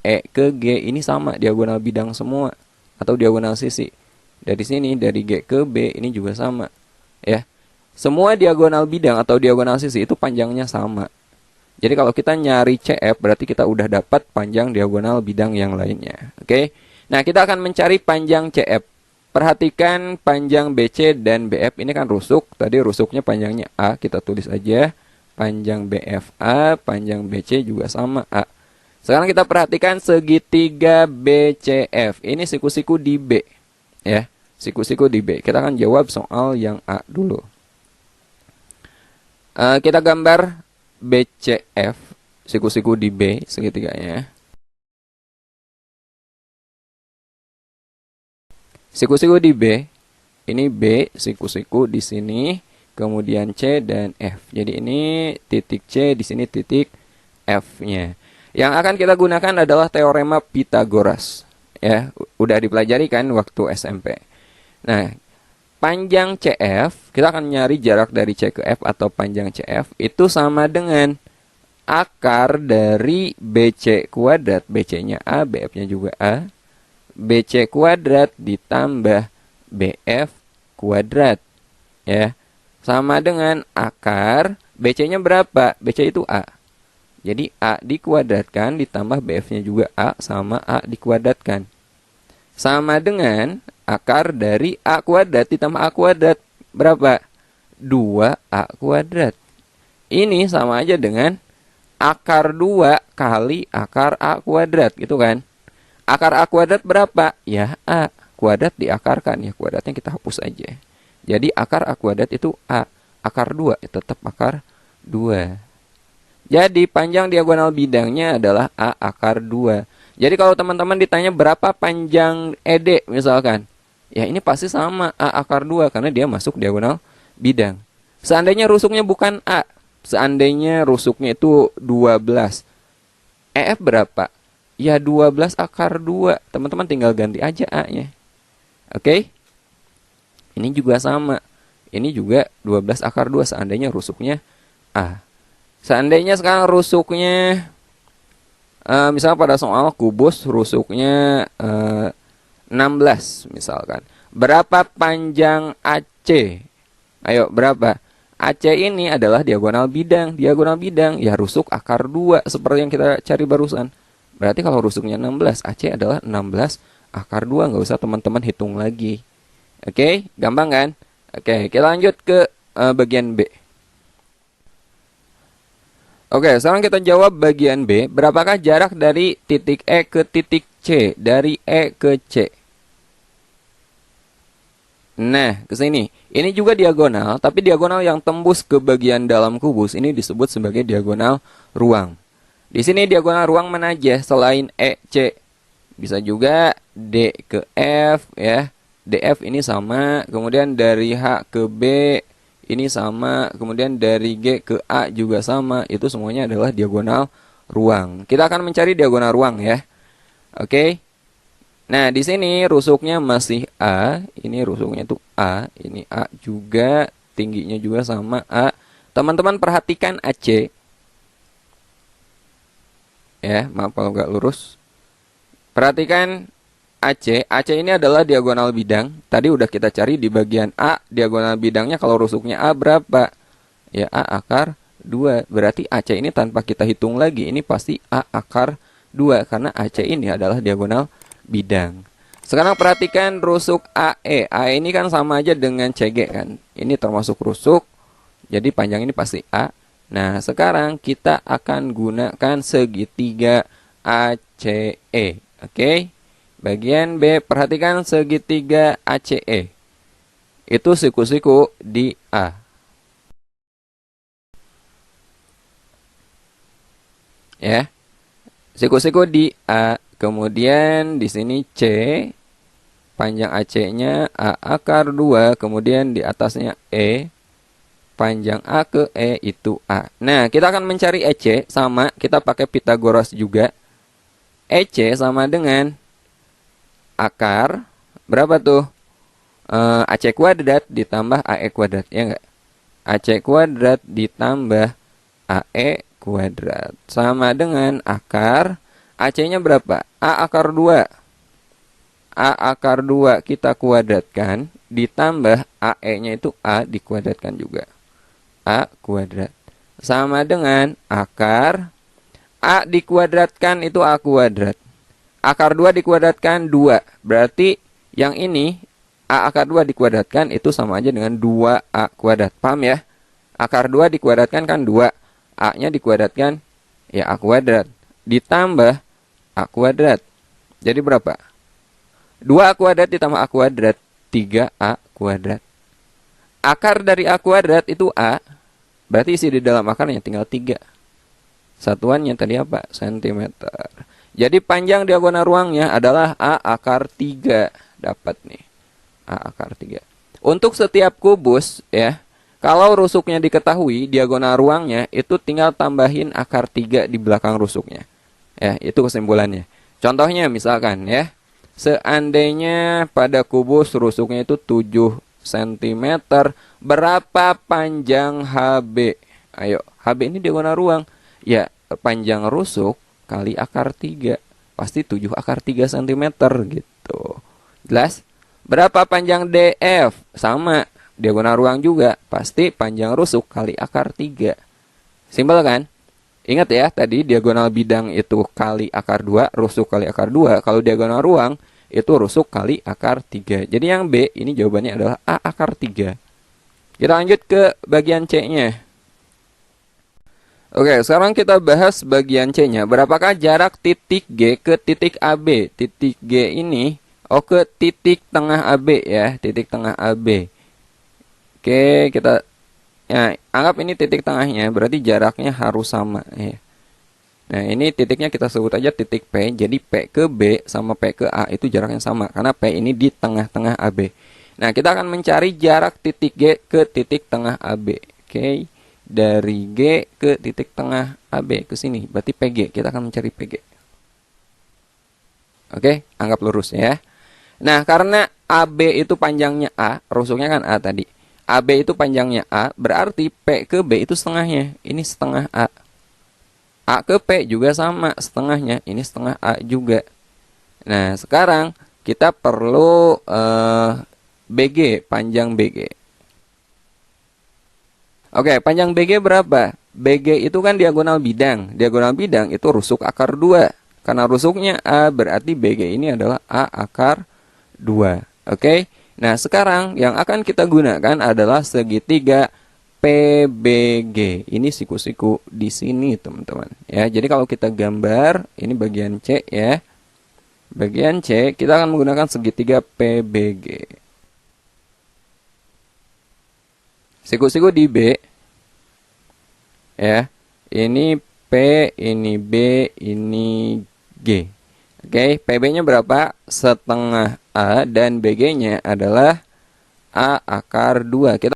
E ke G ini sama, diagonal bidang semua atau diagonal sisi. Dari sini dari G ke B ini juga sama, ya. Semua diagonal bidang atau diagonal sisi itu panjangnya sama. Jadi kalau kita nyari CF berarti kita udah dapat panjang diagonal bidang yang lainnya. Oke. Nah, kita akan mencari panjang CF. Perhatikan panjang BC dan BF ini kan rusuk. Tadi rusuknya panjangnya A, kita tulis aja. Panjang BF A, panjang BC juga sama A. Sekarang kita perhatikan segitiga BCF. Ini siku-siku di B, ya. Siku-siku di B. Kita akan jawab soal yang A dulu. Kita gambar BCF, siku-siku di B segitiganya. Siku-siku di B, ini B, siku-siku di sini, kemudian C dan F. Jadi ini titik C, di sini titik F-nya. Yang akan kita gunakan adalah teorema Pythagoras. Ya, udah dipelajari kan waktu SMP. Nah, panjang CF, kita akan nyari jarak dari C ke F atau panjang CF itu sama dengan akar dari BC kuadrat. BC-nya A, BF-nya juga A. BC kuadrat ditambah BF kuadrat. Ya, sama dengan akar, BC-nya berapa? BC itu A. Jadi A dikuadratkan ditambah BF-nya juga A sama A dikuadratkan. Sama dengan akar dari A kuadrat ditambah A kuadrat. Berapa? 2A kuadrat. Ini sama aja dengan akar 2 kali akar A kuadrat, gitu kan? Akar A kuadrat berapa? Ya A. Kuadrat diakarkan, ya kuadratnya kita hapus aja. Jadi akar A kuadrat itu A. Akar 2 tetap akar 2. Jadi panjang diagonal bidangnya adalah A akar 2. Jadi kalau teman-teman ditanya berapa panjang ED misalkan, ya ini pasti sama A akar 2 karena dia masuk diagonal bidang. Seandainya rusuknya bukan A, seandainya rusuknya itu 12, EF berapa? Ya 12 akar 2. Teman-teman tinggal ganti aja A-nya. Oke? Ini juga sama. Ini juga 12 akar 2 seandainya rusuknya A. Seandainya sekarang rusuknya misalnya pada soal kubus rusuknya 16 misalkan. Berapa panjang AC? Ayo, berapa? AC ini adalah diagonal bidang. Diagonal bidang ya rusuk akar 2 seperti yang kita cari barusan. Berarti kalau rusuknya 16, AC adalah 16 akar 2. Nggak usah teman-teman hitung lagi. Oke, gampang kan? Oke, kita lanjut ke bagian B. Oke, sekarang kita jawab bagian B. Berapakah jarak dari titik E ke titik C? Dari E ke C. Nah, ke sini. Ini juga diagonal, tapi diagonal yang tembus ke bagian dalam kubus. Ini disebut sebagai diagonal ruang. Di sini diagonal ruang mana aja selain E, C? Bisa juga D ke F, ya. DF ini sama. Kemudian dari H ke B ini sama, kemudian dari G ke A juga sama. Itu semuanya adalah diagonal ruang. Kita akan mencari diagonal ruang ya. Oke. Nah, di sini rusuknya masih A, ini rusuknya tuh A, ini A juga, tingginya juga sama A. Teman-teman perhatikan AC. Ya, maaf kalau nggak lurus. Perhatikan AC. AC ini adalah diagonal bidang. Tadi udah kita cari di bagian A, diagonal bidangnya kalau rusuknya A berapa? Ya, A akar 2. Berarti AC ini tanpa kita hitung lagi, ini pasti A akar 2. Karena AC ini adalah diagonal bidang. Sekarang perhatikan rusuk AE. AE ini kan sama aja dengan CG kan. Ini termasuk rusuk. Jadi panjang ini pasti A. Nah, sekarang kita akan gunakan segitiga ACE. Oke. Bagian B, perhatikan segitiga ACE. Itu siku-siku di A. Ya. Siku-siku di A. Kemudian di sini C, panjang AC-nya A akar 2, kemudian di atasnya E, panjang A ke E itu A. Nah, kita akan mencari EC, sama, kita pakai Pythagoras juga. EC sama dengan akar, berapa tuh? AC kuadrat ditambah AE kuadrat, ya enggak? AC kuadrat ditambah AE kuadrat. Sama dengan akar, AC-nya berapa? A akar 2. A akar 2 kita kuadratkan, ditambah AE-nya itu A dikuadratkan juga. A kuadrat. Sama dengan akar A dikuadratkan itu A kuadrat. Akar 2 dikuadratkan 2. Berarti yang ini A akar 2 dikuadratkan itu sama aja dengan 2A kuadrat. Paham ya? Akar 2 dikuadratkan kan 2. A-nya dikuadratkan ya A kuadrat. Ditambah A kuadrat. Jadi berapa? 2A kuadrat ditambah A kuadrat. 3A kuadrat. Akar dari A kuadrat itu A. Berarti isi di dalam akarnya tinggal 3. Satuannya tadi apa? Sentimeter. Jadi panjang diagonal ruangnya adalah A akar 3. Dapat nih. A akar 3. Untuk setiap kubus ya, kalau rusuknya diketahui, diagonal ruangnya itu tinggal tambahin akar 3 di belakang rusuknya. Ya, itu kesimpulannya. Contohnya misalkan ya, seandainya pada kubus rusuknya itu 7 cm, berapa panjang HB? Ayo, HB ini diagonal ruang. Ya, panjang rusuk kali akar 3. Pasti 7 akar 3 cm gitu. Jelas? Berapa panjang DF? Sama, diagonal ruang juga. Pasti panjang rusuk kali akar 3. Simpel kan? Ingat ya, tadi diagonal bidang itu kali akar 2, rusuk kali akar 2. Kalau diagonal ruang, itu rusuk kali akar 3. Jadi yang B, ini jawabannya adalah A akar 3. Kita lanjut ke bagian C-nya. Oke, sekarang kita bahas bagian C-nya. Berapakah jarak titik G ke titik AB? Titik G ini, ke titik tengah AB ya. Titik tengah AB. Oke, kita ya, anggap ini titik tengahnya, berarti jaraknya harus sama ya. Nah, ini titiknya kita sebut aja titik P. Jadi P ke B sama P ke A itu jaraknya sama, karena P ini di tengah-tengah AB. Nah, kita akan mencari jarak titik G ke titik tengah AB. Oke, dari G ke titik tengah AB ke sini, berarti PG. Kita akan mencari PG. Oke, anggap lurus ya. Nah, karena AB itu panjangnya A, rusuknya kan A tadi. AB itu panjangnya A, berarti P ke B itu setengahnya. Ini setengah A. A ke P juga sama, setengahnya. Ini setengah A juga. Nah, sekarang kita perlu BG, panjang BG. Oke, panjang BG berapa? BG itu kan diagonal bidang. Diagonal bidang itu rusuk akar 2. Karena rusuknya A, berarti BG ini adalah A akar 2. Oke. Nah, sekarang yang akan kita gunakan adalah segitiga PBG. Ini siku-siku di sini, teman-teman. Ya, jadi kalau kita gambar, ini bagian C ya. Bagian C, kita akan menggunakan segitiga PBG. Siku-siku di B. Ya. Ini P, ini B, ini G. Oke, PB-nya berapa? Setengah A dan BG-nya adalah A akar 2. Kita